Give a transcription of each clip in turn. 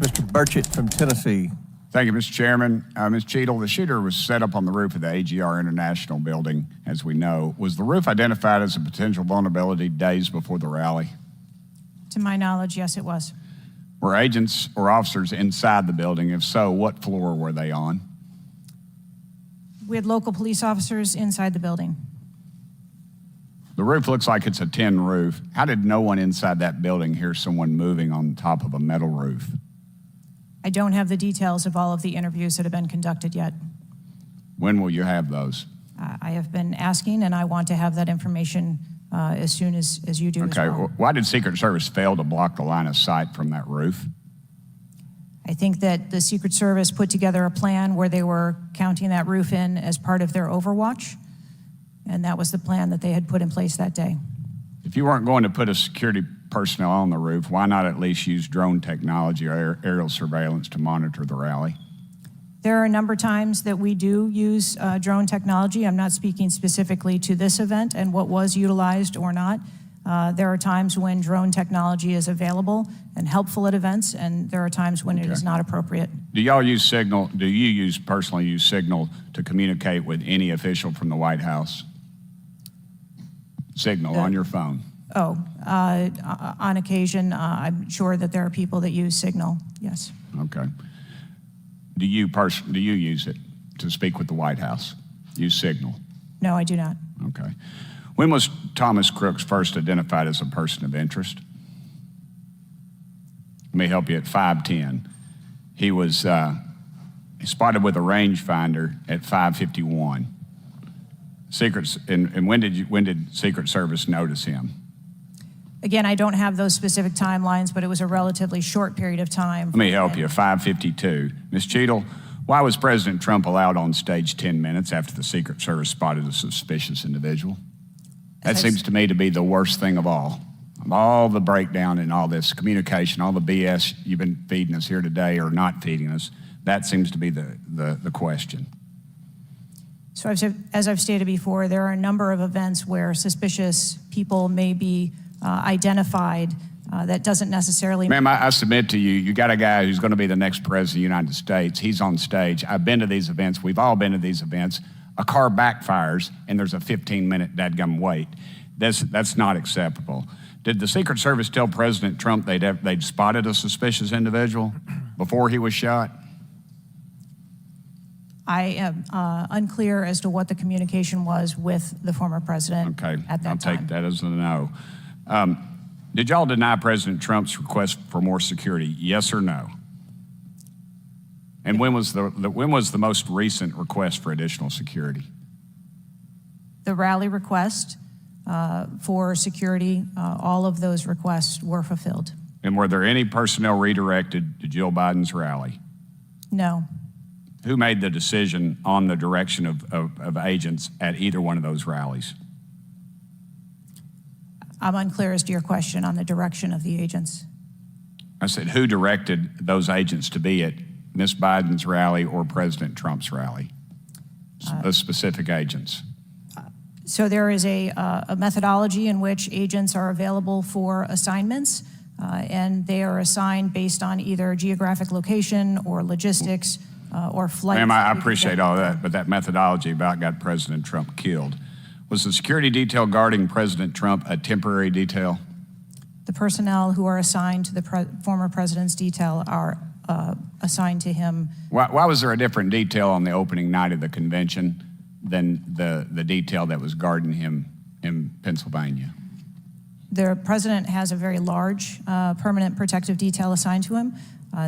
Mr. Burchett from Tennessee. Thank you, Mr. Chairman. Ms. Cheatle, the shooter was set up on the roof of the AGR International building, as we know. Was the roof identified as a potential vulnerability days before the rally? To my knowledge, yes, it was. Were agents or officers inside the building? If so, what floor were they on? We had local police officers inside the building. The roof looks like it's a tin roof. How did no one inside that building hear someone moving on top of a metal roof? I don't have the details of all of the interviews that have been conducted yet. When will you have those? I have been asking, and I want to have that information as soon as you do as Okay, well. why did Secret Service fail to block the line of sight from that roof? I think that the Secret Service put together a plan where they were counting that roof in as part of their overwatch, and that was the plan that they had put in place that day. If you weren't going to put a security personnel on the roof, why not at least use drone technology or aerial surveillance to monitor the rally? There are a number of times that we do use drone technology. I'm not speaking specifically to this event and what was utilized or not. There are times when drone technology is available and helpful at events, and there are times when it is not appropriate. Do y'all use Signal? Do you personally use Signal to communicate with any official from the White House? Signal on your phone? On occasion, I'm sure that there are people that use Signal, yes. Okay. Do you use it to speak with the White House? Use Signal? No, I do not. Okay. When was Thomas Crooks first identified as a person of interest? Let me help you. At 5:10, he was spotted with a rangefinder at 5:51. And when did Secret Service notice him? Again, I don't have those specific timelines, but it was a relatively short period of time. Let me help you. 5:52. Ms. Cheatle, why was President Trump allowed on stage 10 minutes after the Secret Service spotted a suspicious individual? That seems to me to be the worst thing of all. Of all the breakdown and all this communication, all the BS you've been feeding us here today or not feeding us, that seems to be the question. So as I've stated before, there are a number of events where suspicious people may be identified. That doesn't necessarily... Ma'am, I submit to you, you got a guy who's going to be the next president of the United States. He's on stage. I've been to these events. We've all been to these events. A car backfires, and there's a 15-minute dadgum wait. That's not acceptable. Did the Secret Service tell President Trump they'd spotted a suspicious individual before he was shot? I am unclear as to what the communication was with the former president at that time. I'll take that as a no. Did y'all deny President Trump's request for more security, yes or no? And when was the most recent request for additional security? The rally request for security, all of those requests were fulfilled. And were there any personnel redirected to Jill Biden's rally? No. Who made the decision on the direction of agents at either one of those rallies? I'm unclear as to your question on the direction of the agents. I said, who directed those agents to be at Ms. Biden's rally or President Trump's rally? The specific agents. So there is a methodology in which agents are available for assignments, and they are assigned based on either geographic location or logistics or flight. Ma'am, I appreciate all that, but that methodology about got President Trump killed. Was the security detail guarding President Trump a temporary detail? The personnel who are assigned to the former president's detail are assigned to him. Why was there a different detail on the opening night of the convention than the detail that was guarding him in Pennsylvania? The president has a very large permanent protective detail assigned to him.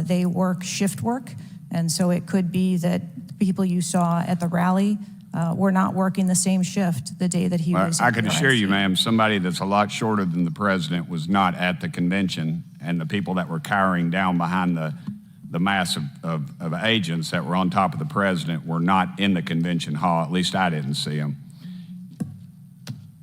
They work shift work, and so it could be that people you saw at the rally were not working the same shift the day that he was. I can assure you, ma'am, somebody that's a lot shorter than the president was not at the convention, and the people that were cowering down behind the mass of agents that were on top of the president were not in the convention hall. At least I didn't see them.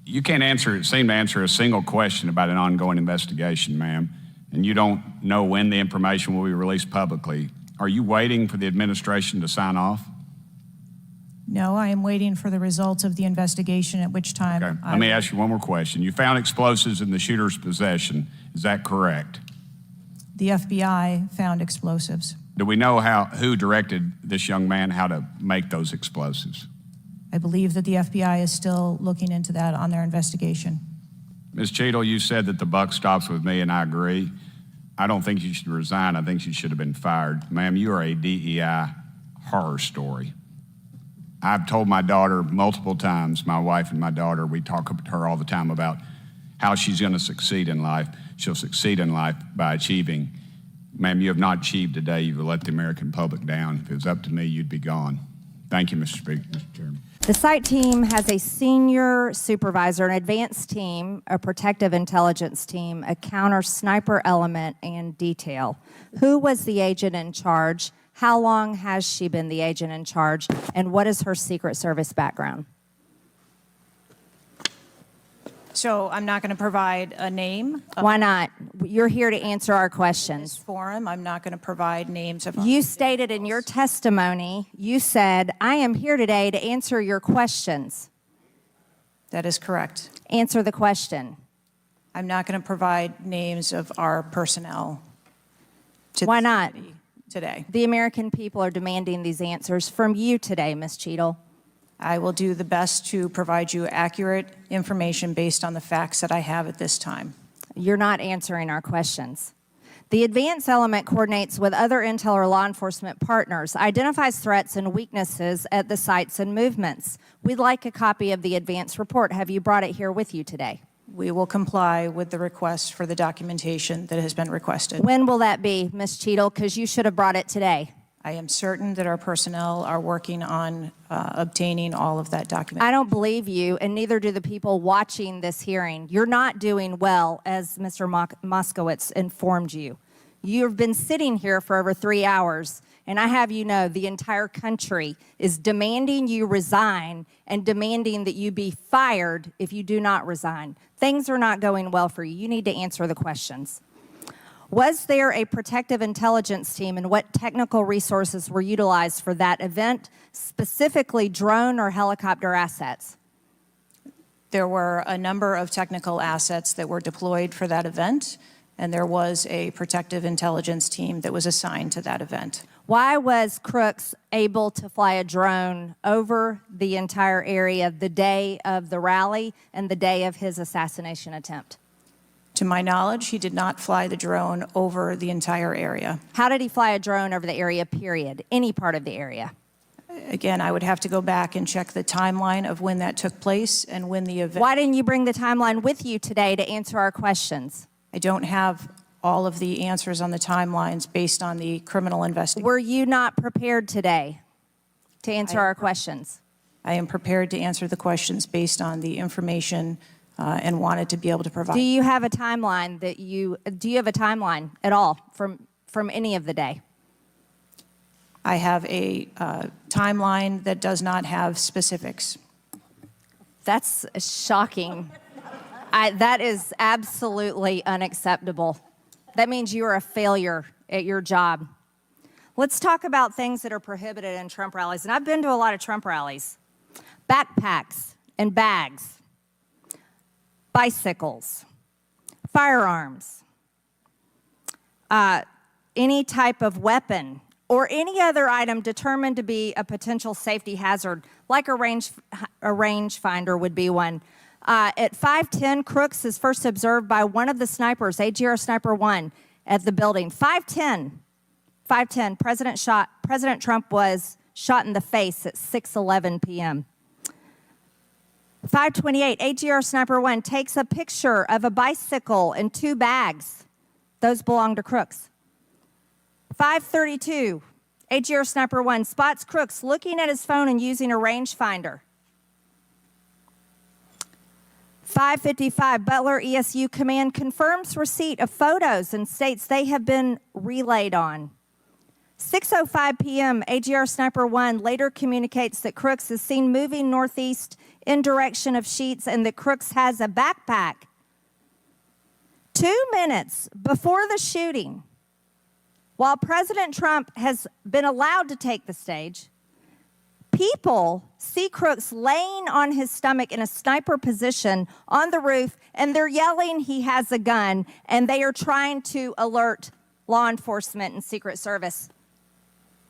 You can't seem to answer a single question about an ongoing investigation, ma'am, and you don't know when the information will be released publicly. Are you waiting for the administration to sign off? No, I am waiting for the results of the investigation, at which time... Okay. Let me ask you one more question. You found explosives in the shooter's possession. Is that correct? The FBI found explosives. Do we know who directed this young man how to make those explosives? I believe that the FBI is still looking into that on their investigation. Ms. Cheatle, you said that the buck stops with me, and I agree. I don't think you should resign. I think you should have been fired. Ma'am, you are a DEI horror story. I've told my daughter multiple times, my wife and my daughter, we talk to her all the time about how she's going to succeed in life. She'll succeed in life by achieving. Ma'am, you have not achieved today. You've let the American public down. If it was up to me, you'd be gone. Thank you, Mr. Speaker. Mr. Chairman. The site team has a senior supervisor, an advanced team, a protective intelligence team, a counter sniper element, and detail. Who was the agent in charge? How long has she been the agent in charge? And what is her Secret Service background? So I'm not going to provide a name. Why not? You're here to answer our In this questions. forum, I'm not going to provide names of. You stated in your testimony, you said, I am here today to answer your questions. That is correct. Answer the question. I'm not going to provide names of our personnel. To Why this not? committee today. The American people are demanding these answers from you today, Ms. Cheatle. I will do the best to provide you accurate information based on the facts that I have at this time. You're not answering our questions. The advance element coordinates with other intel or law enforcement partners, identifies threats and weaknesses at the sites and movements. We'd like a copy of the advance report. Have you brought it here with you today? We will comply with the request for the documentation that has been requested. When will that be, Ms. Cheatle? Because you should have brought it today. I am certain that our personnel are working on obtaining all of that documentation. I don't believe you, and neither do the people watching this hearing. You're not doing well, as Mr. Moskowitz informed you. You've been sitting here for over 3 hours, and I have you know the entire country is demanding you resign and demanding that you be fired if you do not resign. Things are not going well for you. You need to answer the questions. Was there a protective intelligence team, and what technical resources were utilized for that event, specifically drone or helicopter assets? There were a number of technical assets that were deployed for that event, and there was a protective intelligence team that was assigned to that event. Why was Crooks able to fly a drone over the entire area the day of the rally and the day of his assassination attempt? To my knowledge, he did not fly the drone over the entire area. How did he fly a drone over the area, period? Any part of the area? Again, I would have to go back and check the timeline of when that took place and when the event. Why didn't you bring the timeline with you today to answer our questions? I don't have all of the answers on the timelines based on the criminal investigation. Were you not prepared today to answer our questions? I am prepared to answer the questions based on the information and wanted to be able to provide. Do you have a timeline do you have a timeline at all from any of the day? I have a timeline that does not have specifics. That's shocking. That is absolutely unacceptable. That means you are a failure at your job. Let's talk about things that are prohibited in Trump rallies. And I've been to a lot of Trump rallies. Backpacks and bags, bicycles, firearms, any type of weapon, or any other item determined to be a potential safety hazard, like a rangefinder would be one. At 5:10, Crooks is first observed by one of the snipers, AGR Sniper 1, at the building. 5:10, President Trump was shot in the face at 6:11 p.m. 5:28, AGR Sniper 1 takes a picture of a bicycle and 2 bags. Those belong to Crooks. 5:32, AGR Sniper 1 spots Crooks looking at his phone and using a rangefinder. 5:55, Butler ESU Command confirms receipt of photos and states they have been relayed on. 6:05 p.m., AGR Sniper 1 later communicates that Crooks is seen moving northeast in direction of Sheets and that Crooks has a backpack. 2 minutes before the shooting, while President Trump has been allowed to take the stage, people see Crooks laying on his stomach in a sniper position on the roof, and they're yelling he has a gun, and they are trying to alert law enforcement and Secret Service.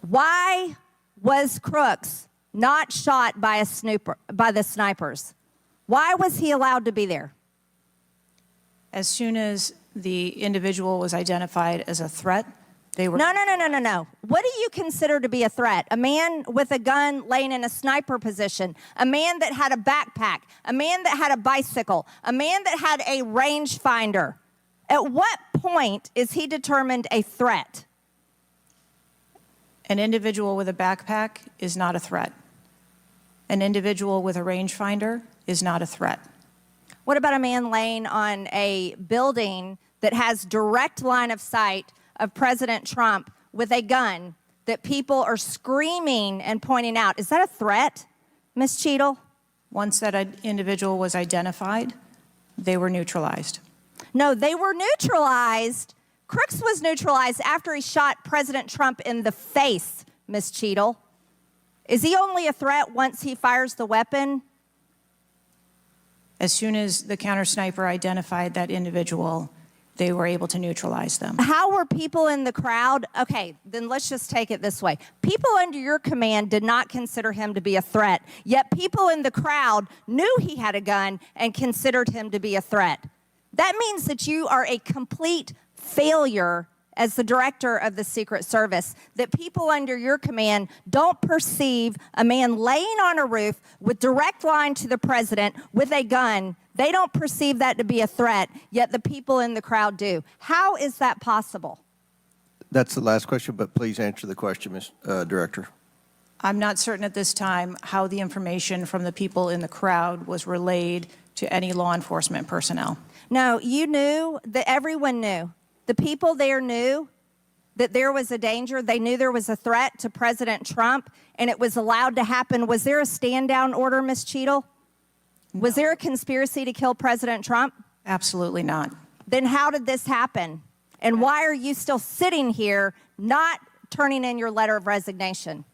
Why was Crooks not shot by the snipers? Why was he allowed to be there? As soon as the individual was identified as a threat, they were... No. What do you consider to be a threat? A man with a gun laying in a sniper position, a man that had a backpack, a man that had a bicycle, a man that had a rangefinder. At what point is he determined a threat? An individual with a backpack is not a threat. An individual with a rangefinder is not a threat. What about a man laying on a building that has direct line of sight of President Trump with a gun that people are screaming and pointing out? Is that a threat, Ms. Cheatle? Once that individual was identified, they were neutralized. No, they were neutralized. Crooks was neutralized after he shot President Trump in the face, Ms. Cheatle. Is he only a threat once he fires the weapon? As soon as the counter sniper identified that individual, they were able to neutralize them. How were people in the crowd? Okay, then let's just take it this way. People under your command did not consider him to be a threat, yet people in the crowd knew he had a gun and considered him to be a threat. That means that you are a complete failure as the director of the Secret Service, that people under your command don't perceive a man laying on a roof with direct line to the president with a gun. They don't perceive that to be a threat, yet the people in the crowd do. How is that possible? That's the last question, but please answer the question, Ms. Director. I'm not certain at this time how the information from the people in the crowd was relayed to any law enforcement personnel. No, you knew, that everyone knew. The people there knew that there was a danger. They knew there was a threat to President Trump, and it was allowed to happen. Was there a stand-down order, Ms. Cheatle? No. Was there a conspiracy to kill President Trump? Absolutely not. Then how did this happen? And why are you still sitting here not turning in your letter of resignation?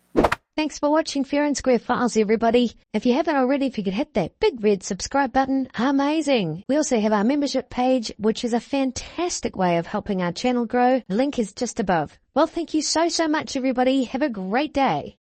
Thanks for watching Fair and Square Files, everybody. If you haven't already, if you could hit that big red subscribe button, amazing. We also have our membership page, which is a fantastic way of helping our channel grow. The link is just above. Well, thank you so much, everybody. Have a great day.